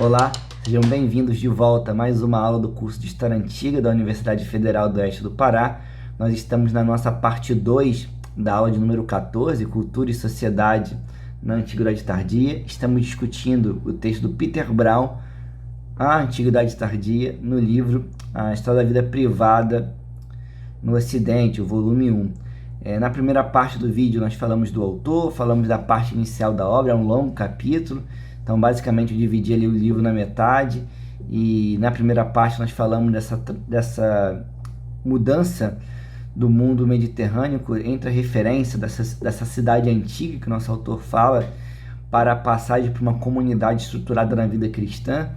Olá, sejam bem-vindos de volta a mais uma aula do curso de História Antiga da Universidade Federal do Oeste do Pará. Nós estamos na nossa parte 2 da aula de número 14, Cultura e Sociedade na Antiguidade Tardia. Estamos discutindo o texto do Peter Brown, A Antiguidade Tardia, no livro A História da Vida Privada no Ocidente, o volume 1. Na primeira parte do vídeo nós falamos do autor, falamos da parte inicial da obra, é um longo capítulo. Então, basicamente, eu dividi ali o livro na metade e na primeira parte nós falamos dessa mudança do mundo mediterrâneo entre a referência dessa cidade antiga que o nosso autor fala para a passagem para uma comunidade estruturada na vida cristã.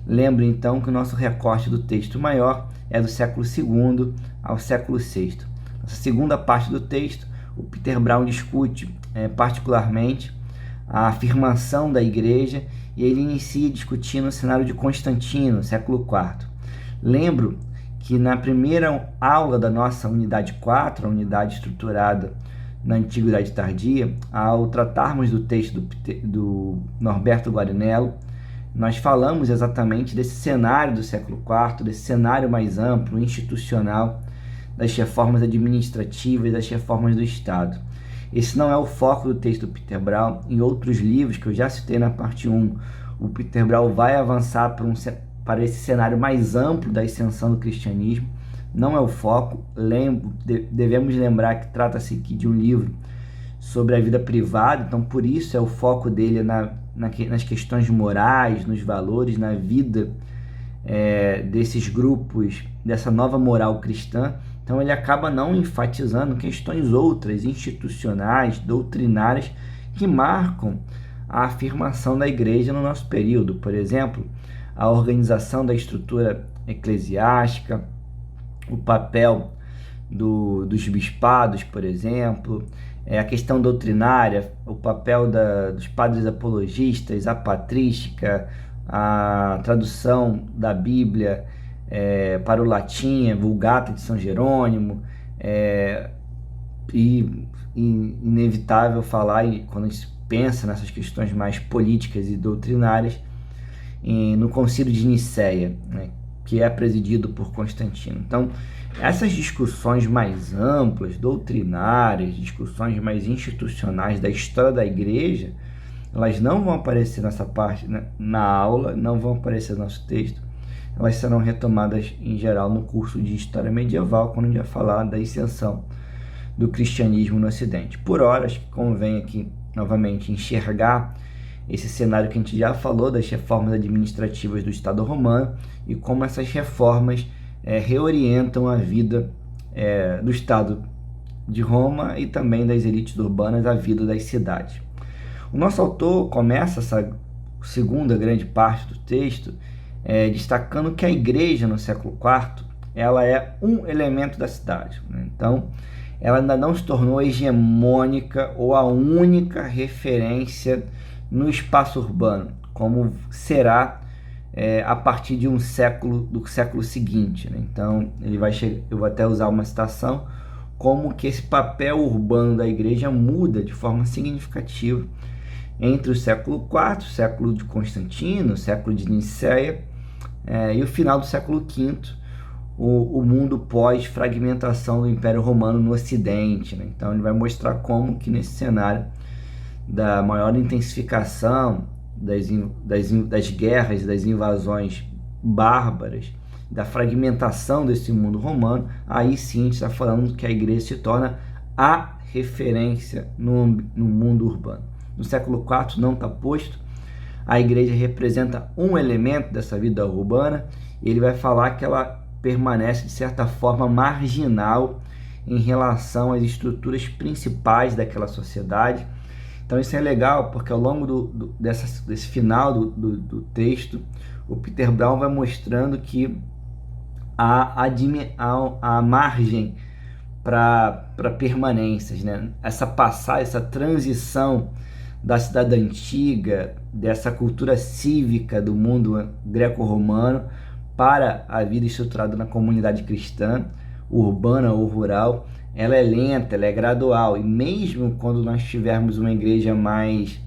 Lembre, então, que o nosso recorte do texto maior é do século II ao século VI. Nessa segunda parte do texto, o Peter Brown discute particularmente a afirmação da igreja, e ele inicia discutindo o cenário de Constantino, século IV. Lembro que na primeira aula da nossa unidade 4, a unidade estruturada na Antiguidade Tardia, ao tratarmos do texto do Norberto Guarinello, nós falamos exatamente desse cenário do século IV, desse cenário mais amplo, institucional, das reformas administrativas e das reformas do Estado. Esse não é o foco do texto do Peter Brown. Em outros livros que eu já citei na parte 1, o Peter Brown vai avançar para esse cenário mais amplo da ascensão do cristianismo. Não é o foco. Devemos lembrar que trata-se aqui de um livro sobre a vida privada, então por isso é o foco dele nas questões morais, nos valores, na vida desses grupos, dessa nova moral cristã. Então ele acaba não enfatizando questões outras, institucionais, doutrinárias, que marcam a afirmação da igreja no nosso período. Por exemplo, a organização da estrutura eclesiástica, o papel dos bispados, por exemplo, a questão doutrinária, o papel dos padres apologistas, a patrística, a tradução da Bíblia para o latim, Vulgata de São Jerônimo, e inevitável falar, quando a gente pensa nessas questões mais políticas e doutrinárias, no Concílio de Nicéia, que é presidido por Constantino. Então, essas discussões mais amplas, doutrinárias, discussões mais institucionais da história da igreja, elas não vão aparecer nessa parte, na aula, não vão aparecer no nosso texto. Elas serão retomadas em geral no curso de História Medieval, quando a gente vai falar da ascensão do cristianismo no Ocidente. Por hora, acho que convém aqui, novamente, enxergar esse cenário que a gente já falou das reformas administrativas do Estado romano e como essas reformas reorientam a vida do Estado de Roma e também das elites urbanas, a vida das cidades. O nosso autor começa essa segunda grande parte do texto destacando que a igreja no século IV ela é um elemento da cidade, Então, ela ainda não se tornou hegemônica ou a única referência no espaço urbano, como será a partir de do século seguinte. Então, eu vou até usar uma citação, como que esse papel urbano da igreja muda de forma significativa entre o século IV, o século de Constantino, o século de Nicéia, e o final do século V, o mundo pós-fragmentação do Império Romano no Ocidente. Então ele vai mostrar como que nesse cenário da maior intensificação das guerras, das invasões bárbaras, da fragmentação desse mundo romano, aí sim a gente está falando que a igreja se torna a referência no mundo urbano. No século IV não está posto. A igreja representa um elemento dessa vida urbana, e ele vai falar que ela permanece, de certa forma, marginal em relação às estruturas principais daquela sociedade. Então isso é legal, porque ao longo desse final do texto, o Peter Brown vai mostrando que há margem para permanências, essa transição da cidade antiga, dessa cultura cívica do mundo greco-romano para a vida estruturada na comunidade cristã, urbana ou rural, ela é lenta, ela é gradual, e mesmo quando nós tivermos uma igreja mais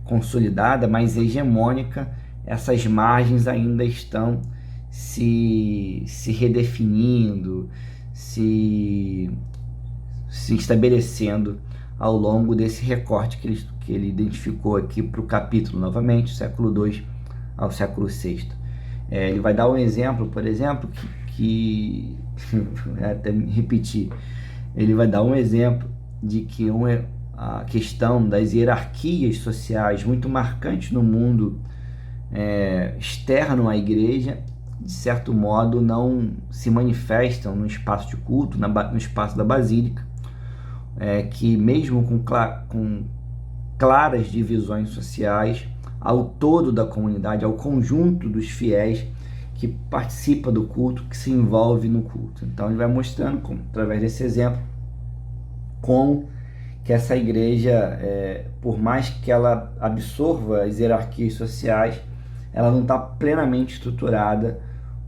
consolidada, mais hegemônica, essas margens ainda estão se redefinindo, se estabelecendo ao longo desse recorte que ele identificou aqui para o capítulo, novamente, século II ao século VI. Ele vai dar um exemplo, por exemplo, que até me repetir, ele vai dar um exemplo de que a questão das hierarquias sociais muito marcantes no mundo externo à igreja, de certo modo, não se manifestam no espaço de culto, no espaço da basílica, que mesmo com claras divisões sociais, ao todo da comunidade, ao conjunto dos fiéis que participa do culto, que se envolve no culto. Então ele vai mostrando, através desse exemplo, como que essa igreja, por mais que ela absorva as hierarquias sociais, ela não está plenamente estruturada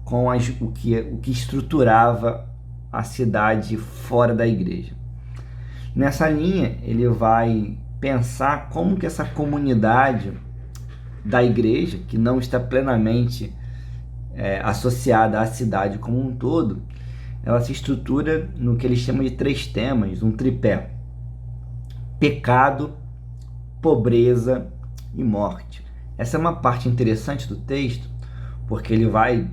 com o que estruturava a cidade fora da igreja. Nessa linha, ele vai pensar como que essa comunidade da igreja, que não está plenamente associada à cidade como um todo, ela se estrutura no que ele chama de 3 temas, um tripé: pecado, pobreza e morte. Essa é uma parte interessante do texto, porque ele vai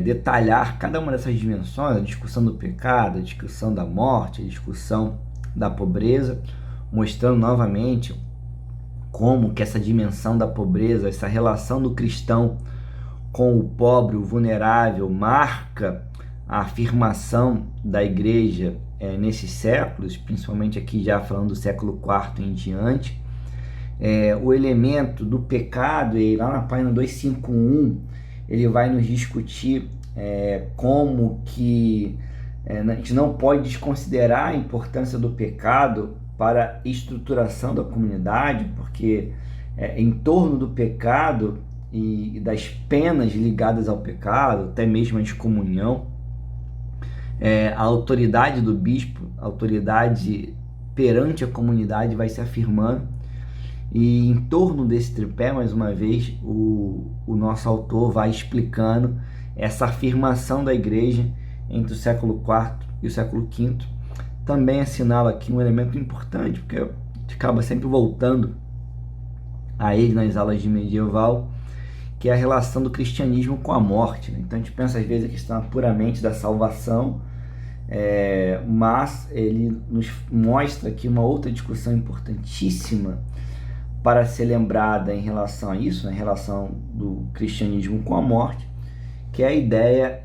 detalhar cada uma dessas dimensões, a discussão do pecado, a discussão da morte, a discussão da pobreza, mostrando novamente como que essa dimensão da pobreza, essa relação do cristão com o pobre, o vulnerável, marca a afirmação da igreja nesses séculos, principalmente aqui já falando do século IV em diante. O elemento do pecado, e lá na página 251, ele vai nos discutir como que a gente não pode desconsiderar a importância do pecado para a estruturação da comunidade, porque em torno do pecado e das penas ligadas ao pecado, até mesmo a excomunhão, a autoridade do bispo, a autoridade perante a comunidade vai se afirmando, e em torno desse tripé, mais uma vez, o nosso autor vai explicando essa afirmação da igreja entre o século IV e o século V. Também assinala aqui um elemento importante, porque a gente acaba sempre voltando a ele nas aulas de medieval, que é a relação do cristianismo com a morte, né? Então a gente pensa às vezes a questão puramente da salvação, mas ele nos mostra aqui uma outra discussão importantíssima para ser lembrada em relação a isso, né? Em relação do cristianismo com a morte, que é a ideia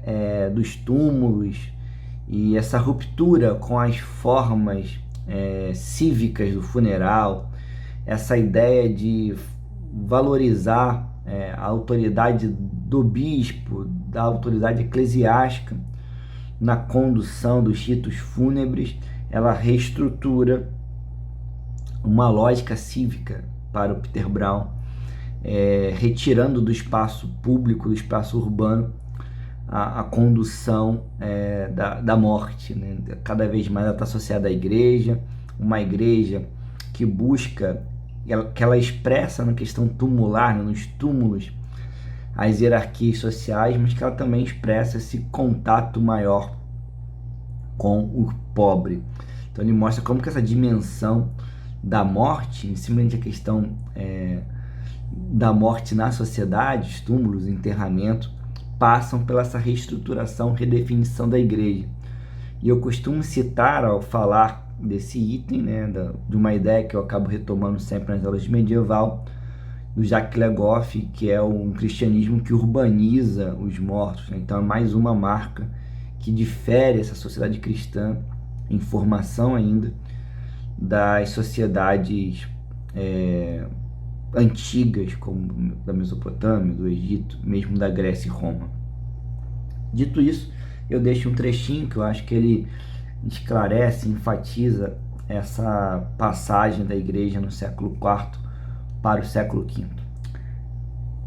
dos túmulos e essa ruptura com as formas cívicas do funeral, essa ideia de valorizar a autoridade do bispo, da autoridade eclesiástica na condução dos ritos fúnebres. Ela reestrutura uma lógica cívica para o Peter Brown, retirando do espaço público, do espaço urbano, a condução da morte, né? Cada vez mais ela está associada à igreja, uma igreja que busca, que ela expressa na questão tumular, né, nos túmulos, as hierarquias sociais, mas que ela também expressa esse contato maior com o pobre. Então ele mostra como que essa dimensão da morte, simplesmente a questão da morte na sociedade, os túmulos, enterramento, passam pela essa reestruturação, redefinição da igreja. E eu costumo citar, ao falar desse item, né, de uma ideia que eu acabo retomando sempre nas aulas de medieval, do Jacques Le Goff, que é um cristianismo que urbaniza os mortos, né? Então é mais uma marca que difere essa sociedade cristã, em formação ainda, das sociedades antigas, como da Mesopotâmia, do Egito, mesmo da Grécia e Roma. Dito isso, eu deixo um trechinho que eu acho que ele esclarece, enfatiza essa passagem da igreja no século IV para o século V.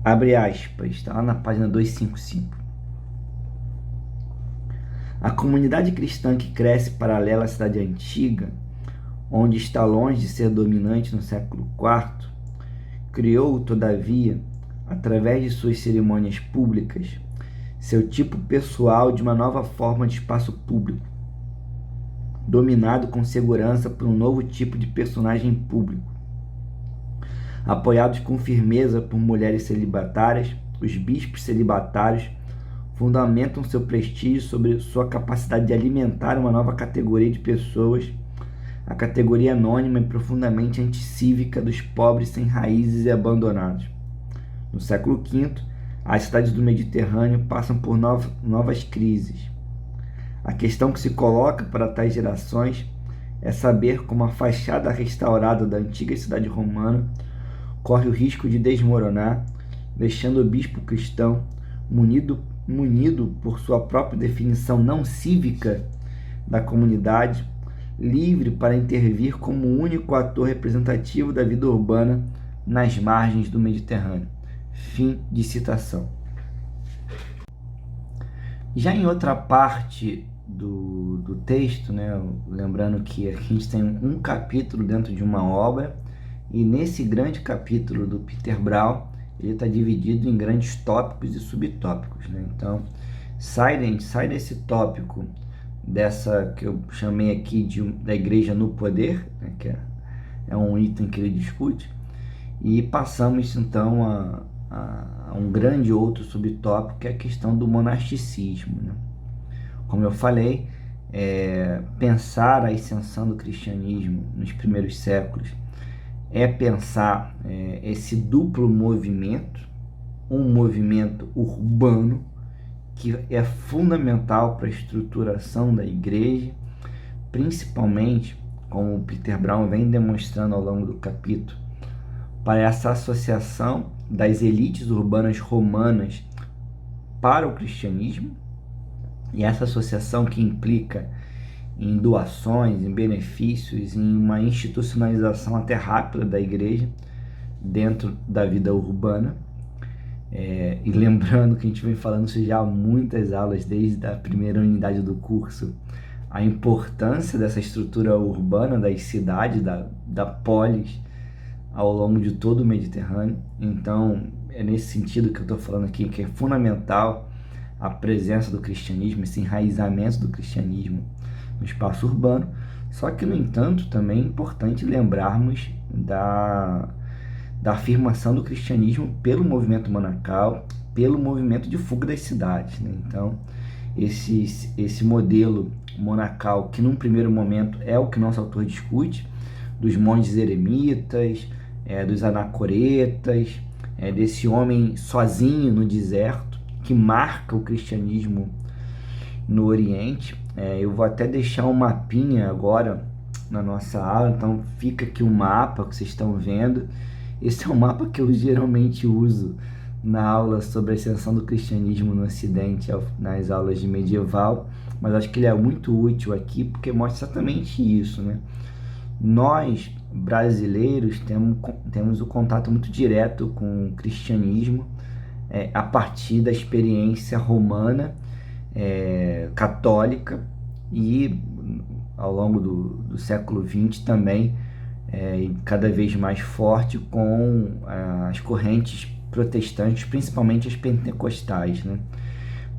Abre aspas, está lá na página 255. A comunidade cristã que cresce paralela à cidade antiga, onde está longe de ser dominante no século IV, criou, todavia, através de suas cerimônias públicas, seu tipo pessoal de uma nova forma de espaço público, dominado com segurança por um novo tipo de personagem público. Apoiados com firmeza por mulheres celibatárias, os bispos celibatários fundamentam seu prestígio sobre sua capacidade de alimentar uma nova categoria de pessoas, a categoria anônima e profundamente anticívica dos pobres sem raízes e abandonados. No século V, as cidades do Mediterrâneo passam por novas crises. A questão que se coloca para tais gerações é saber como a fachada restaurada da antiga cidade romana corre o risco de desmoronar, deixando o bispo cristão, munido por sua própria definição não cívica da comunidade, livre para intervir como o único ator representativo da vida urbana nas margens do Mediterrâneo. Fim de citação. Já em outra parte do texto, né, lembrando que aqui a gente tem um capítulo dentro de uma obra, e nesse grande capítulo do Peter Brown, ele está dividido em grandes tópicos e subtópicos, né? Então, sai desse tópico, dessa que eu chamei aqui da igreja no poder, né, que é um item que ele discute, e passamos então a um grande outro subtópico, que é a questão do monasticismo, né? Como eu falei, pensar a ascensão do cristianismo nos primeiros séculos é pensar esse duplo movimento, um movimento urbano que é fundamental para a estruturação da igreja, principalmente, como o Peter Brown vem demonstrando ao longo do capítulo, para essa associação das elites urbanas romanas para o cristianismo, e essa associação que implica em doações, em benefícios, em uma institucionalização até rápida da igreja dentro da vida urbana. E lembrando que a gente vem falando isso já há muitas aulas, desde a primeira unidade do curso, a importância dessa estrutura urbana das cidades, da polis, ao longo de todo o Mediterrâneo. Então, é nesse sentido que eu estou falando aqui, que é fundamental a presença do cristianismo, esse enraizamento do cristianismo no espaço urbano. Só que, no entanto, também é importante lembrarmos da afirmação do cristianismo pelo movimento monacal, pelo movimento de fuga das cidades, né? Então, esse modelo monacal, que num primeiro momento é o que nosso autor discute, dos monges eremitas, dos anacoretas, desse homem sozinho no deserto, que marca o cristianismo no Oriente. Eu vou até deixar um mapinha agora na nossa aula, então fica aqui um mapa que vocês estão vendo. Esse é um mapa que eu geralmente uso na aula sobre a ascensão do cristianismo no Ocidente, nas aulas de medieval, mas acho que ele é muito útil aqui porque mostra exatamente isso, né? Nós, brasileiros, temos o contato muito direto com o cristianismo a partir da experiência romana, católica, e ao longo do século XX também cada vez mais forte com as correntes protestantes, principalmente as pentecostais, né?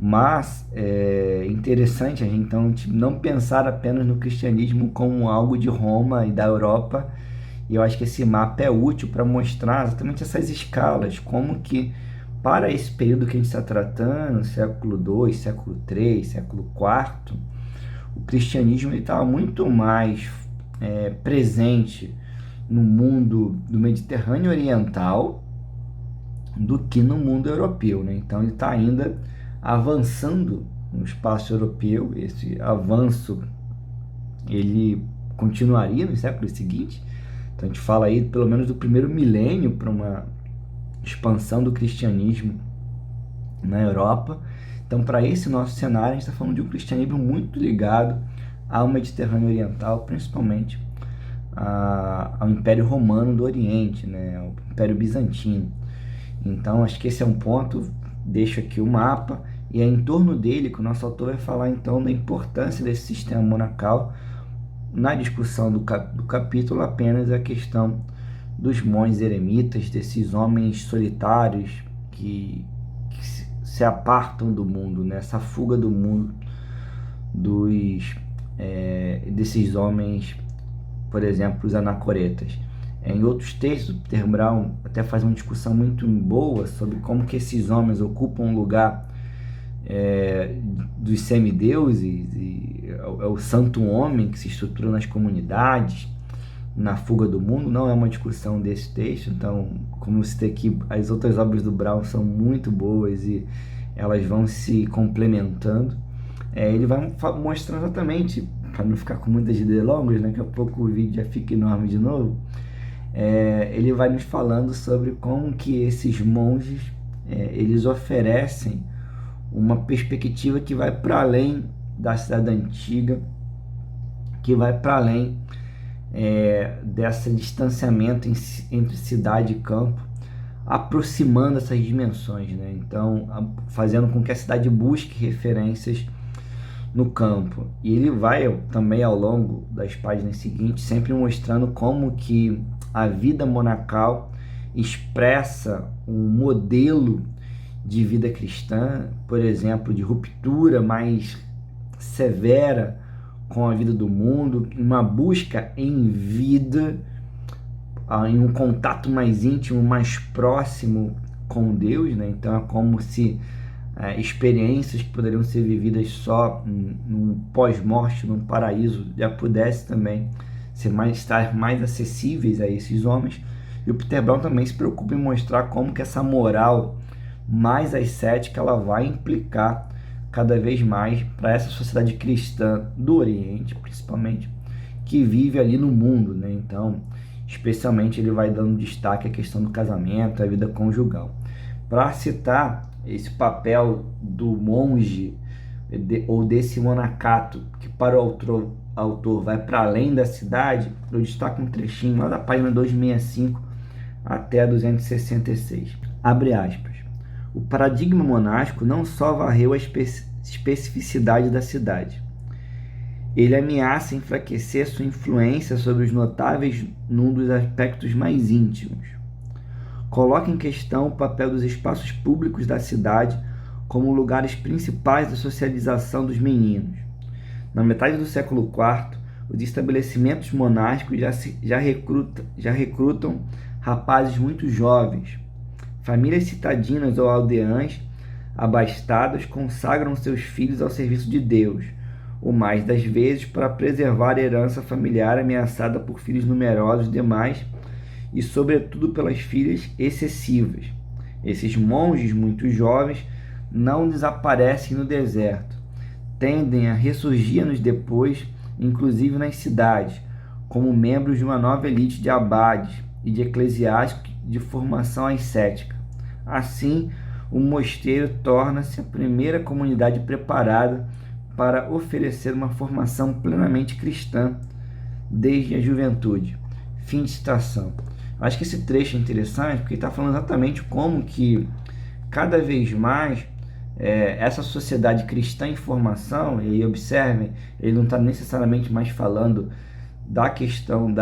Mas é interessante a gente então não pensar apenas no cristianismo como algo de Roma e da Europa, e eu acho que esse mapa é útil para mostrar exatamente essas escalas, como que para esse período que a gente está tratando, século II, século III, século IV, o cristianismo estava muito mais presente no mundo do Mediterrâneo Oriental do que no mundo europeu, né? Então ele está ainda avançando no espaço europeu. Esse avanço ele continuaria nos séculos seguintes. Então a gente fala aí pelo menos do primeiro milênio para uma expansão do cristianismo na Europa. Então, para esse nosso cenário, a gente está falando de um cristianismo muito ligado ao Mediterrâneo Oriental, principalmente ao Império Romano do Oriente, né, ao Império Bizantino. Então, acho que esse é um ponto. Deixo aqui o mapa, e é em torno dele que o nosso autor vai falar então da importância desse sistema monacal. Na discussão do capítulo, apenas a questão dos monges eremitas, desses homens solitários, se apartam do mundo, né? Essa fuga do mundo desses homens, por exemplo, os anacoretas. Em outros textos, o Peter Brown até faz uma discussão muito boa sobre como que esses homens ocupam um lugar dos semideuses, e é o santo homem que se estrutura nas comunidades, na fuga do mundo. Não é uma discussão desse texto, então, como eu citei aqui, as outras obras do Brown são muito boas e elas vão se complementando. Ele vai mostrando exatamente, para não ficar com muitas delongas, daqui a pouco o vídeo já fica enorme de novo, ele vai nos falando sobre como que esses monges eles oferecem uma perspectiva que vai para além da cidade antiga, que vai para além desse distanciamento entre cidade e campo, aproximando essas dimensões, né? Então, fazendo com que a cidade busque referências no campo. E ele vai também, ao longo das páginas seguintes, sempre mostrando como que a vida monacal expressa um modelo de vida cristã, por exemplo, de ruptura mais severa com a vida do mundo, uma busca em vida, em um contato mais íntimo, mais próximo com Deus, né? Então é como se experiências que poderiam ser vividas só num pós-morte, num paraíso, já pudesse também estar mais acessíveis a esses homens. E o Peter Brown também se preocupa em mostrar como que essa moral mais ascética ela vai implicar cada vez mais para essa sociedade cristã do Oriente, principalmente, que vive ali no mundo, né? Então, especialmente ele vai dando destaque à questão do casamento, à vida conjugal. Para citar esse papel do monge ou desse monacato, que para o autor vai para além da cidade, eu destaco um trechinho lá da página 265 até a 266. Abre aspas. O paradigma monástico não só varreu a especificidade da cidade. Ele ameaça enfraquecer sua influência sobre os notáveis num dos aspectos mais íntimos. Coloca em questão o papel dos espaços públicos da cidade como lugares principais da socialização dos meninos. Na metade do século IV, os estabelecimentos monásticos já recrutam rapazes muito jovens. Famílias citadinas ou aldeãs abastadas consagram seus filhos ao serviço de Deus, o mais das vezes para preservar a herança familiar ameaçada por filhos numerosos demais e, sobretudo, pelas filhas excessivas. Esses monges muito jovens não desaparecem no deserto, tendem a ressurgir anos depois, inclusive nas cidades, como membros de uma nova elite de abades e de eclesiásticos de formação ascética. Assim, o mosteiro torna-se a primeira comunidade preparada para oferecer uma formação plenamente cristã desde a juventude. Fim de citação. Acho que esse trecho é interessante porque está falando exatamente como que cada vez mais essa sociedade cristã em formação, e aí observem, ele não está necessariamente mais falando da questão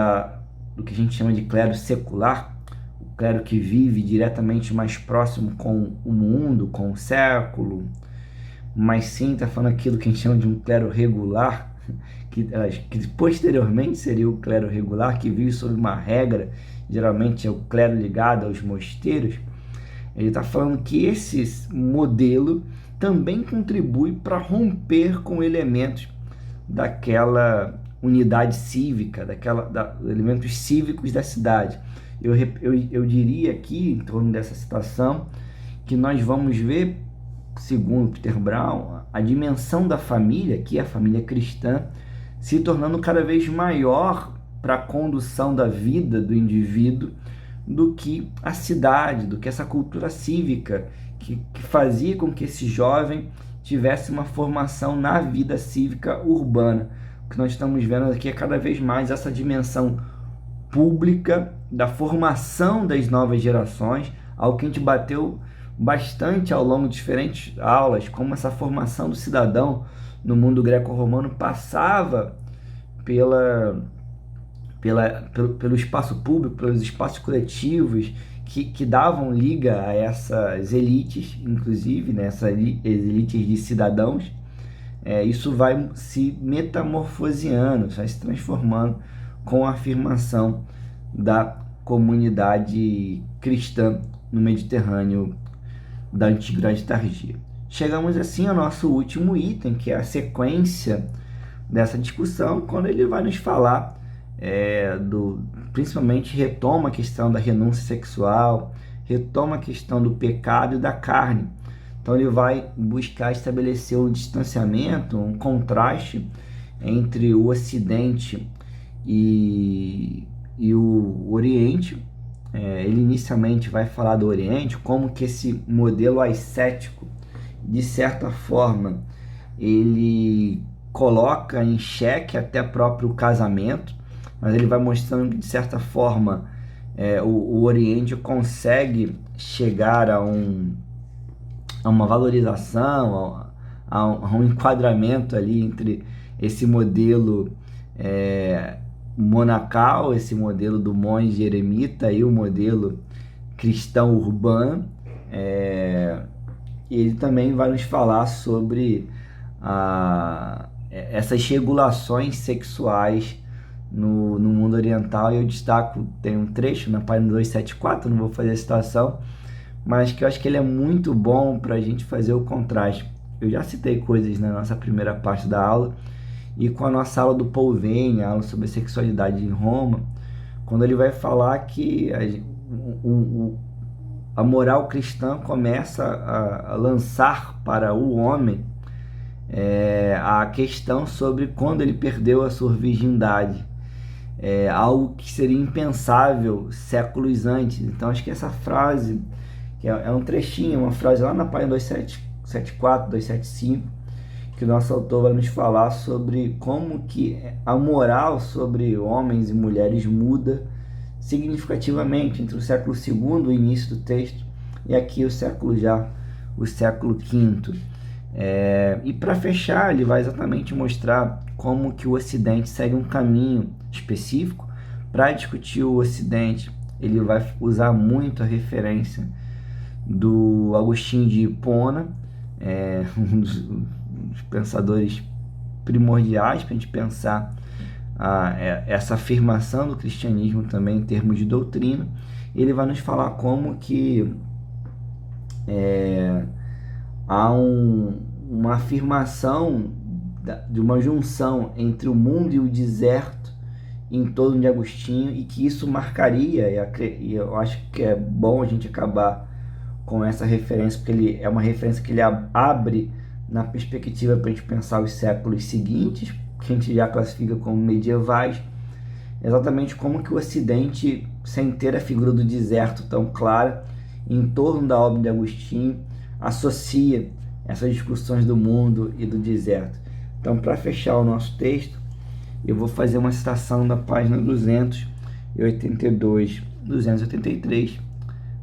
do que a gente chama de clero secular, o clero que vive diretamente mais próximo com o mundo, com o século, mas sim está falando aquilo que a gente chama de um clero regular, que posteriormente seria o clero regular, que vive sob uma regra, geralmente é o clero ligado aos mosteiros. Ele está falando que esse modelo também contribui para romper com elementos daquela unidade cívica, elementos cívicos da cidade. Eu diria aqui, em torno dessa citação, que nós vamos ver, segundo Peter Brown, a dimensão da família, que é a família cristã, se tornando cada vez maior para a condução da vida do indivíduo do que a cidade, do que essa cultura cívica que fazia com que esse jovem tivesse uma formação na vida cívica urbana. O que nós estamos vendo aqui é cada vez mais essa dimensão pública da formação das novas gerações, algo que a gente bateu bastante ao longo de diferentes aulas, como essa formação do cidadão no mundo greco-romano passava pelo espaço público, pelos espaços coletivos que davam liga a essas elites, inclusive, né, essas elites de cidadãos. Isso vai se metamorfoseando, vai se transformando com a afirmação da comunidade cristã no Mediterrâneo da Antiguidade Tardia. Chegamos assim ao nosso último item, que é a sequência dessa discussão, quando ele vai nos falar principalmente retoma a questão da renúncia sexual, retoma a questão do pecado e da carne. Então ele vai buscar estabelecer um distanciamento, um contraste entre o Ocidente e o Oriente. Ele inicialmente vai falar do Oriente, como que esse modelo ascético, de certa forma, ele coloca em xeque até próprio casamento, mas ele vai mostrando que, de certa forma, o Oriente consegue chegar a uma valorização, a um enquadramento ali entre esse modelo monacal, esse modelo do monge eremita e o modelo cristão urbano. E ele também vai nos falar sobre essas regulações sexuais no mundo oriental, e eu destaco, tem um trecho na página 274, não vou fazer a citação, mas que eu acho que ele é muito bom para a gente fazer o contraste. Eu já citei coisas na nossa primeira parte da aula, e com a nossa aula do Paul Venn, a aula sobre sexualidade em Roma, quando ele vai falar que a moral cristã começa a lançar para o homem a questão sobre quando ele perdeu a sua virgindade. Algo que seria impensável séculos antes. Então acho que essa frase, que é um trechinho, uma frase lá na página 274, 275, que o nosso autor vai nos falar sobre como que a moral sobre homens e mulheres muda significativamente entre o século II, o início do texto, e aqui o século V. E para fechar, ele vai exatamente mostrar como que o Ocidente segue um caminho específico. Para discutir o Ocidente, ele vai usar muito a referência do Agostinho de Hipona, um dos pensadores primordiais para a gente pensar essa afirmação do cristianismo também em termos de doutrina. Ele vai nos falar como que há uma afirmação de uma junção entre o mundo e o deserto em torno de Agostinho, e que isso marcaria, e eu acho que é bom a gente acabar com essa referência, porque ele é uma referência que ele abre na perspectiva para a gente pensar os séculos seguintes, que a gente já classifica como medievais, exatamente como que o Ocidente, sem ter a figura do deserto tão clara, em torno da obra de Agostinho, associa essas discussões do mundo e do deserto. Então, para fechar o nosso texto, eu vou fazer uma citação da página 282, 283,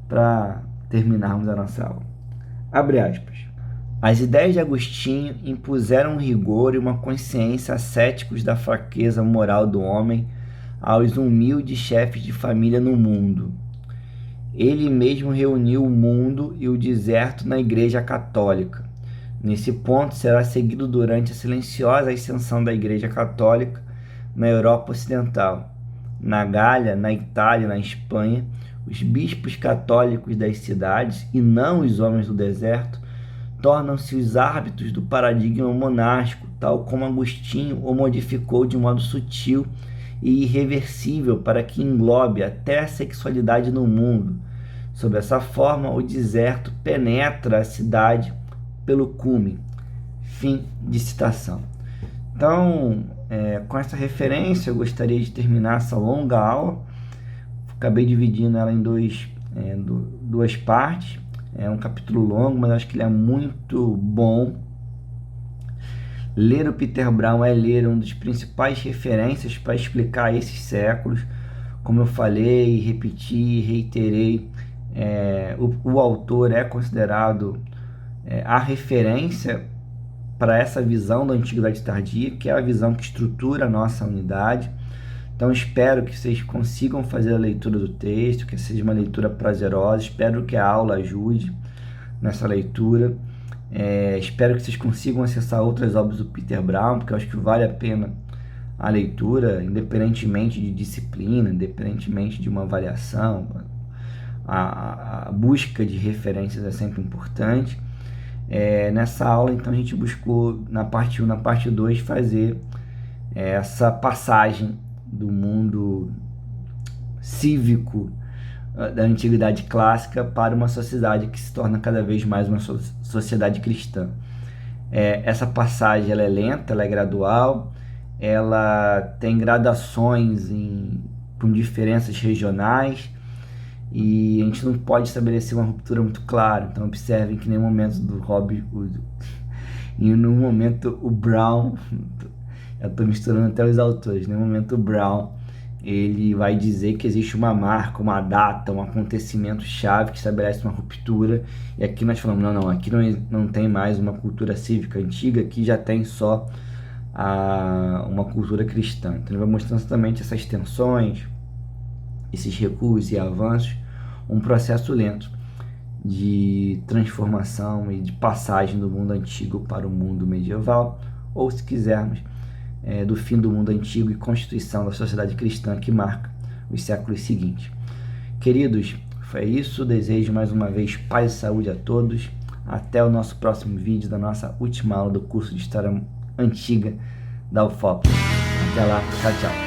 para terminarmos a nossa aula. Abre aspas. As ideias de Agostinho impuseram um rigor e uma consciência ascéticos da fraqueza moral do homem aos humildes chefes de família no mundo. Ele mesmo reuniu o mundo e o deserto na Igreja Católica. Nesse ponto será seguido durante a silenciosa ascensão da Igreja Católica na Europa Ocidental. Na Gália, na Itália e na Espanha, os bispos católicos das cidades, e não os homens do deserto, tornam-se os árbitros do paradigma monástico, tal como Agostinho o modificou de modo sutil e irreversível para que englobe até a sexualidade no mundo. Sob essa forma, o deserto penetra a cidade pelo cume. Fim de citação. Então, com essa referência, eu gostaria de terminar essa longa aula. Acabei dividindo ela em duas partes. É um capítulo longo, mas acho que ele é muito bom. Ler o Peter Brown é ler uma das principais referências para explicar esses séculos. Como eu falei, repeti, reiterei, o autor é considerado a referência para essa visão da Antiguidade Tardia, que é a visão que estrutura a nossa unidade. Então espero que vocês consigam fazer a leitura do texto, que seja uma leitura prazerosa, espero que a aula ajude nessa leitura. Espero que vocês consigam acessar outras obras do Peter Brown, porque eu acho que vale a pena a leitura, independentemente de disciplina, independentemente de uma avaliação. A busca de referências é sempre importante. Nessa aula, então, a gente buscou, na parte 1, na parte 2, fazer essa passagem do mundo cívico da antiguidade clássica para uma sociedade que se torna cada vez mais uma sociedade cristã. Essa passagem ela é lenta, ela é gradual, ela tem gradações com diferenças regionais, e a gente não pode estabelecer uma ruptura muito clara. Então observem que em nenhum momento o Brown, eu estou misturando até os autores, em nenhum momento o Brown ele vai dizer que existe uma marca, uma data, um acontecimento chave que estabelece uma ruptura, e aqui nós falamos, não, aqui não tem mais uma cultura cívica antiga, aqui já tem só uma cultura cristã. Então ele vai mostrando exatamente essas tensões, esses recuos e avanços, um processo lento de transformação e de passagem do mundo antigo para o mundo medieval, ou se quisermos, do fim do mundo antigo e constituição da sociedade cristã que marca os séculos seguintes. Queridos, foi isso. Desejo mais uma vez paz e saúde a todos. Até o nosso próximo vídeo da nossa última aula do curso de História Antiga da UFOP. Até lá, tchau, tchau.